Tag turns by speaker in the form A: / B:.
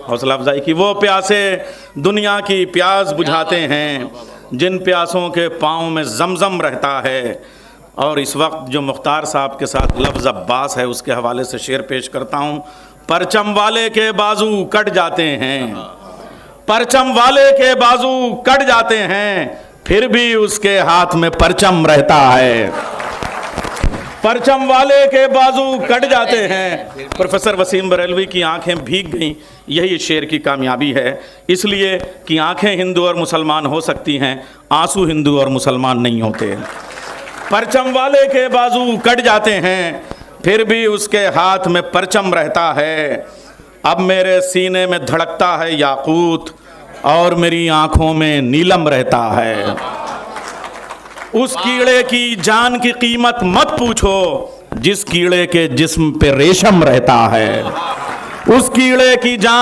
A: हौसला अफजाई की। वो प्यासे दुनिया की प्यास बुझाते हैं जिन प्यासों के पाँव में जमजम रहता है। और इस वक्त जो मुख्तार साहब के साथ लफ्ज़ अब्बास है उसके हवाले से शेर पेश करता हूँ। परचम वाले के बाजू कट जाते हैं, परचम वाले के बाजू कट जाते हैं, फिर भी उसके हाथ में परचम रहता है। परचम वाले के बाजू कट जाते हैं। प्रोफेसर वसीम बरेलवी की आंखें भीग गईं, यही शेर की कामयाबी है। इसलिए कि आंखें हिंदू और मुसलमान हो सकती हैं, आंसू हिंदू और मुसलमान नहीं होते। परचम वाले के बाजू कट जाते हैं, फिर भी उसके हाथ में परचम रहता है। अब मेरे सीने में धड़कता है याकूत और मेरी आंखों में नीलम रहता है। उस कीड़े की जान की कीमत मत पूछो जिस कीड़े के जिस्म पे रेशम रहता है। उस कीड़े की जान